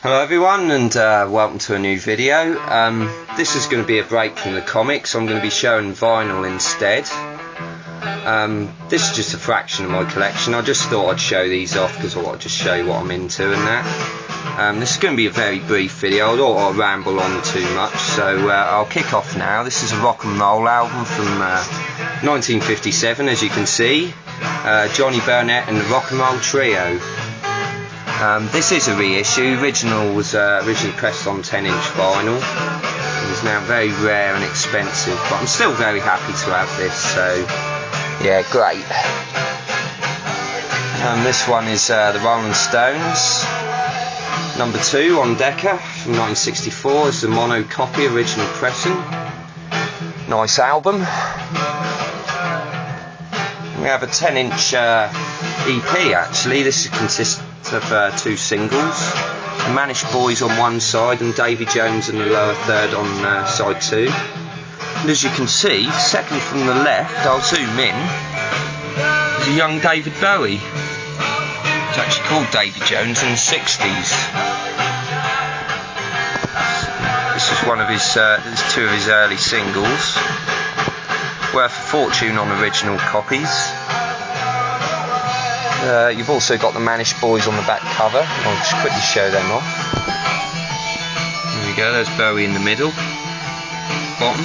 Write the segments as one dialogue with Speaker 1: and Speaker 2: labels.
Speaker 1: Hello everyone, and welcome to a new video. This is going to be a break from the comics. I'm going to be showing vinyl instead. This is just a fraction of my collection. I just thought I'd show these off because I want to just show you what I'm into and that. This is going to be a very brief video. I don't want to ramble on too much, so I'll kick off now. This is a rock and roll album from 1957, as you can see. Johnny Burnett and the Rock and Roll Trio. This is a reissue. Original was originally pressed on 10-inch vinyl. It is now very rare and expensive, but I'm still very happy to have this, so yeah, great. This one is the Rolling Stones, number 2 on Decca from 1964. It's a mono copy, original pressing. Nice album. We have a 10-inch EP actually. This consists of 2 singles. The Manish Boys on one side and Davy Jones in the lower third on side 2. And as you can see, second from the left, I'll zoom in, is a young David Bowie. It's actually called Davy Jones in the 60s. This is one of his, 2 of his early singles. Worth a fortune on original copies. You've also got the Manish Boys on the back cover. I'll just quickly show them off. There we go, there's Bowie in the middle, bottom.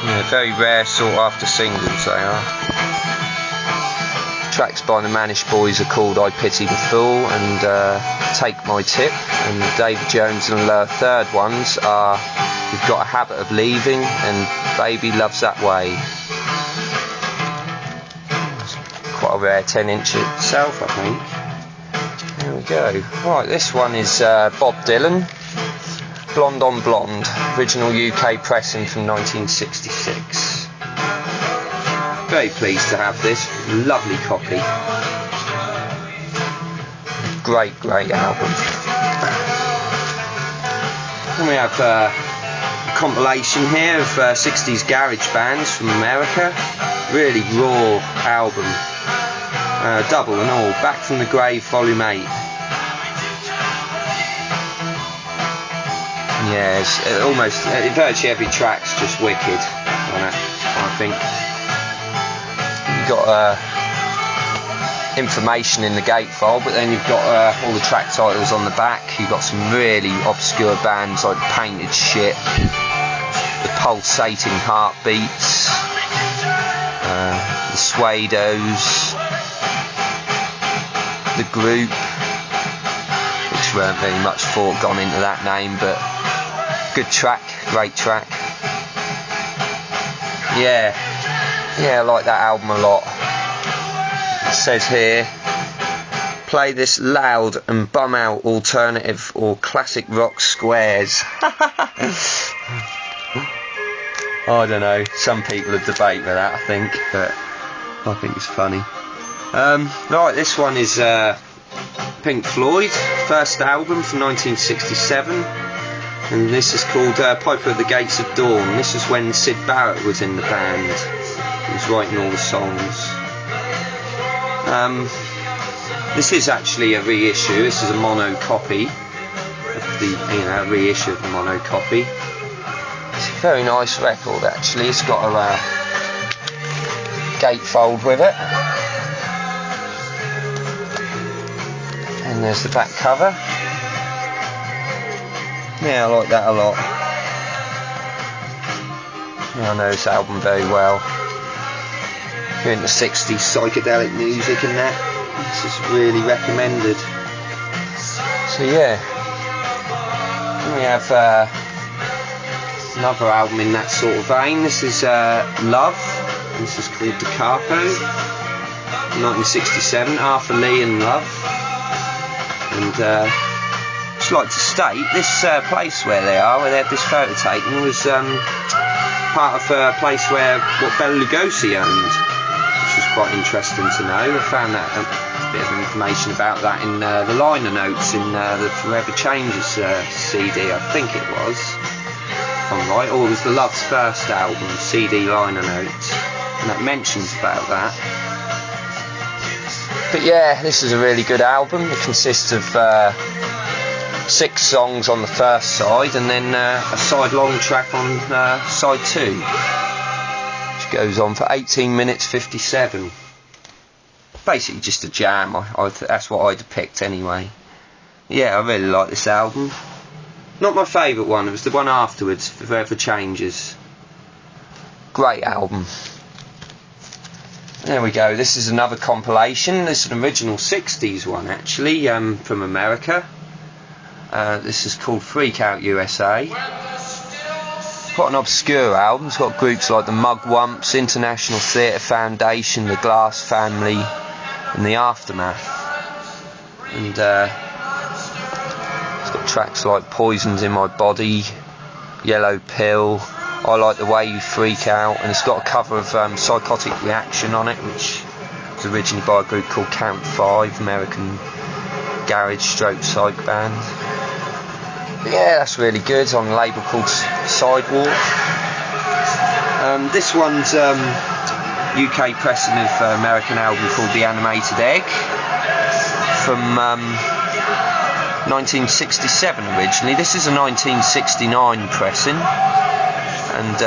Speaker 1: Yeah, very rare sought after singles they are. Tracks by the Manish Boys are called I Pity the Fool and Take My Tip, and the Davy Jones and the lower third ones are You've Got a Habit of Leaving and Baby Loves That Way. Quite a rare 10-inch itself, I think. There we go. Right, this one is Bob Dylan, Blonde on Blonde, original UK pressing from 1966. Very pleased to have this, lovely copy. Great album. And we have a compilation here of 60s garage bands from America. Really raw album. Double and all. Back from the Grave, Volume 8. Yeah, it's almost virtually every track's just wicked on it, I think. You've got information in the gatefold, but then you've got all the track titles on the back. You've got some really obscure bands like Painted Shit, the Pulsating Heartbeats, the Suedos, the Group, which weren't very much thought gone into that name, but good track, great track. Yeah, I like that album a lot. It says here, play this loud and bum out alternative or classic rock squares. I don't know, some people would debate with that, I think, but I think it's funny. Right, this one is Pink Floyd, first album from 1967, and this is called Piper at the Gates of Dawn. This is when Syd Barrett was in the band. He was writing all the songs. This is actually a reissue. This is a mono copy of the reissue of the mono copy. It's a very nice record actually. It's got a gatefold with it. And there's the back cover. Yeah, I like that a lot. Yeah, I know this album very well. If you're into 60s psychedelic music and that, this is really recommended. So yeah, and we have another album in that sort of vein. This is Love. This is called Da Capo, 1967. Arthur Lee and Love. And just like to state, this place where they had this photo taken, was part of a place where what Bela Lugosi owned, which was quite interesting to know. I found that a bit of information about that in the liner notes in the Forever Changes CD, I think it was, if I'm right, or it was the Love's first album CD liner notes, and that mentions about that. But yeah, this is a really good album. It consists of 6 songs on the first side and then a side-long track on side 2, which goes on for 18 minutes 57. Basically just a jam. That's what I'd picked anyway. Yeah, I really like this album. Not my favourite one, it was the one afterwards, Forever Changes. Great album. There we go, this is another compilation. This is an original 60s one actually, from America. This is called Freak Out USA. Quite an obscure album. It's got groups like the Mugwumps, International Theatre Foundation, the Glass Family and the Aftermath. And it's got tracks like Poisons in My Body, Yellow Pill, I Like the Way You Freak Out, and it's got a cover of Psychotic Reaction on it, which was originally by a group called Camp 5, American garage stroke psych band. But yeah, that's really good. It's on a label called Sidewalk. This one's UK pressing of American album called The Animated Egg from 1967 originally. This is a 1969 pressing. And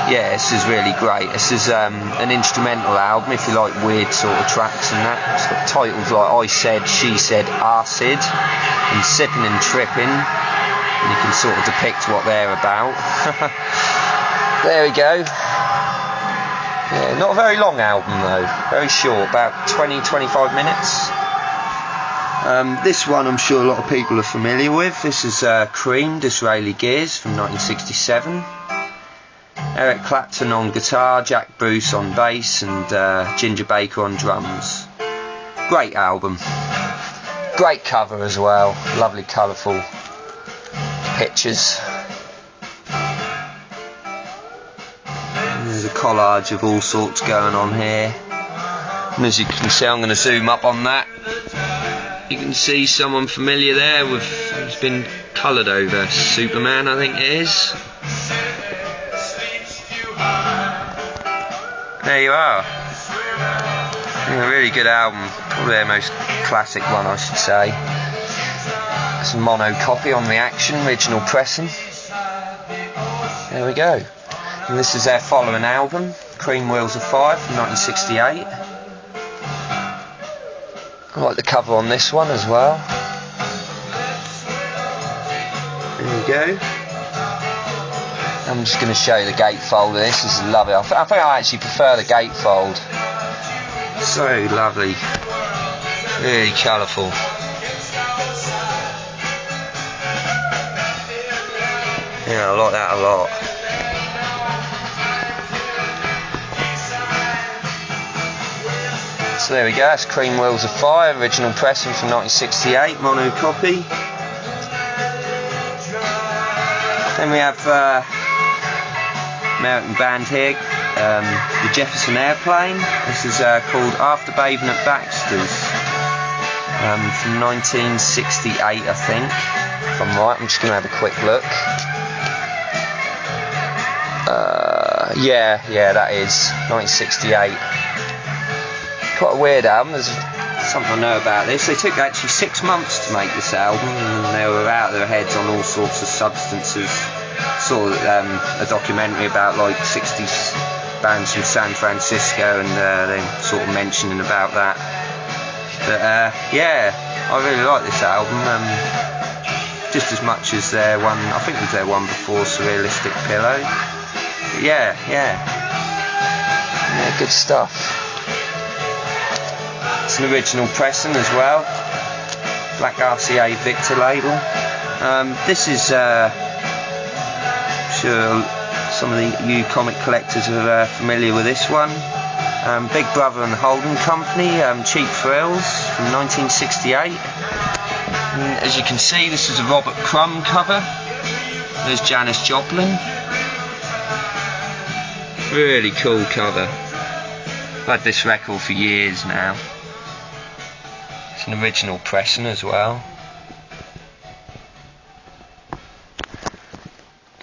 Speaker 1: yeah, this is really great. This is an instrumental album, if you like weird sort of tracks and that. It's got titles like I Said, She Said, Acid, and Sipping and Tripping. And you can sort of depict what they're about. There we go. Yeah, not a very long album though, very short, about 20-25 minutes. This one I'm sure a lot of people are familiar with. This is Cream, Disraeli Gears from 1967. Eric Clapton on guitar, Jack Bruce on bass, and Ginger Baker on drums. Great album. Great cover as well. Lovely colourful pictures. There's a collage of all sorts going on here. And as you can see, I'm going to zoom up on that. You can see someone familiar there with who's been coloured over. Superman, I think it is. There you are. A really good album. Probably their most classic one, I should say. It's a mono copy on Reaction, original pressing. There we go. And this is their following album, Cream Wheels of Fire from 1968. I like the cover on this one as well. There we go. I'm just going to show you the gatefold of this. This is lovely. I think I actually prefer the gatefold. So lovely. Really colourful. Yeah, I like that a lot. So there we go, that's Cream Wheels of Fire, original pressing from 1968, mono copy. Then we have American band here, the Jefferson Airplane. This is called After Bathing at Baxter's, from 1968 I think. If I'm right, I'm just going to have a quick look. Yeah, that is 1968. Quite a weird album. There's something I know about this. They took actually 6 months to make this album, and they were out of their heads on all sorts of substances. Saw a documentary about like 60s bands from San Francisco, and they sort of mentioning about that. But yeah, I really like this album. Just as much as their one, I think it was their one before, Surrealistic Pillow. But yeah, good stuff. It's an original pressing as well, Black RCA Victor label. This is, sure some of you comic collectors are familiar with this one. Big Brother and Holding Company, Cheap Thrills from 1968. And as you can see, this is a Robert Crumb cover. There's Janis Joplin. Really cool cover. I've had this record for years now. It's an original pressing as well.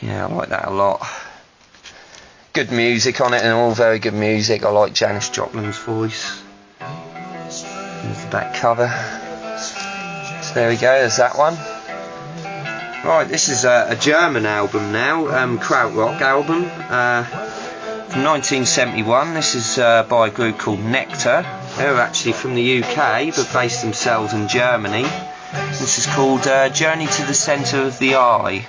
Speaker 1: Yeah, I like that a lot. Good music on it, and all very good music. I like Janis Joplin's voice. There's the back cover. So there we go, there's that one. Right, this is a German album now, Krautrock album, from 1971. This is by a group called Nectar. They're actually from the UK, but based themselves in Germany. This is called Journey to the Centre of the Eye.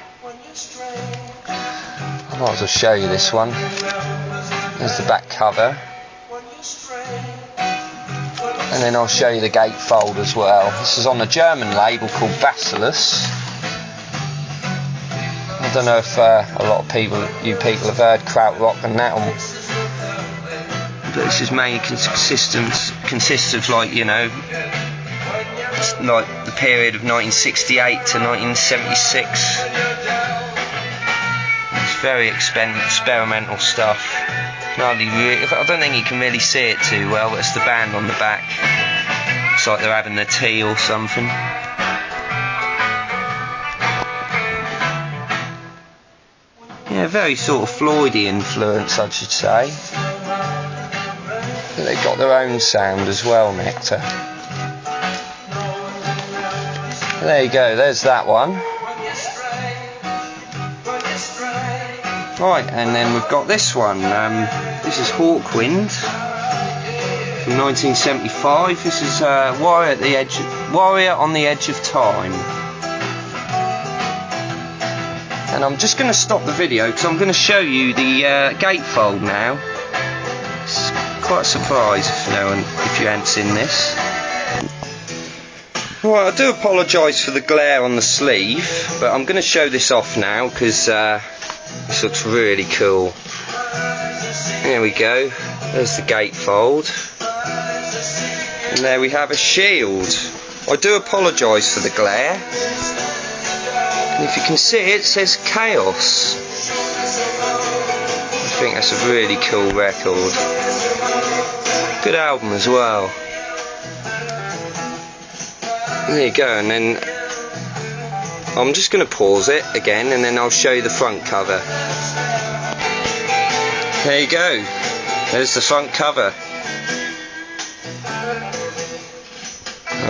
Speaker 1: I might as well show you this one. There's the back cover. And then I'll show you the gatefold as well. This is on a German label called Bacillus. I don't know if a lot of you people have heard Krautrock and that one. But this is mainly consists of, like, you know, like the period of 1968 to 1976. It's very experimental stuff. I don't think you can really see it too well, but it's the band on the back. It's like they're having a tea or something. Yeah, very sort of Floydy influence, I should say. But they've got their own sound as well, Nectar. There you go, there's that one. Right, and then we've got this one. This is Hawkwind from 1975. This is Warrior on the Edge of Time. And I'm just going to stop the video because I'm going to show you the gatefold now. It's quite a surprise if you hadn't seen this. Right, I do apologise for the glare on the sleeve, but I'm going to show this off now because this looks really cool. There we go, there's the gatefold. And there we have a shield. I do apologise for the glare. And if you can see it says Chaos. I think that's a really cool record. Good album as well. There you go, and then I'm just going to pause it again and then I'll show you the front cover. There you go, there's the front cover.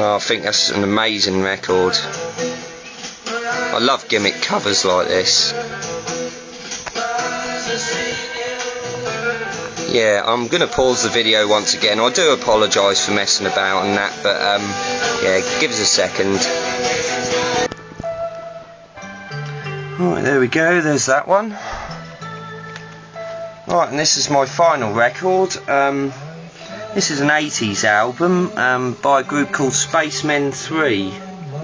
Speaker 1: Oh, I think that's an amazing record. I love gimmick covers like this. Yeah, I'm going to pause the video once again. I do apologise for messing about and that, but yeah, give us a second. Right, there we go, there's that one. Right, and this is my final record. This is an 80s album by a group called Spacemen 3.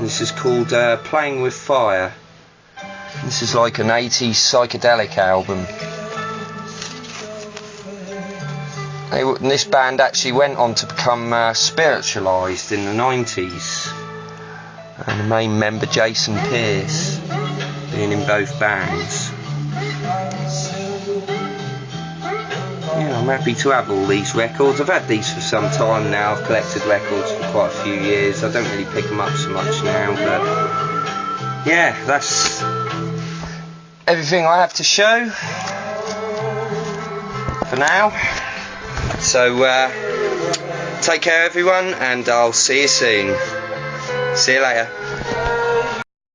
Speaker 1: This is called Playing with Fire. This is like an 80s psychedelic album. And this band actually went on to become spiritualised in the 90s. And the main member, Jason Pierce, being in both bands. Yeah, I'm happy to have all these records. I've had these for some time now. I've collected records for quite a few years. I don't really pick them up so much now, but yeah, that's everything I have to show for now. So take care everyone, and I'll see you soon. See you later.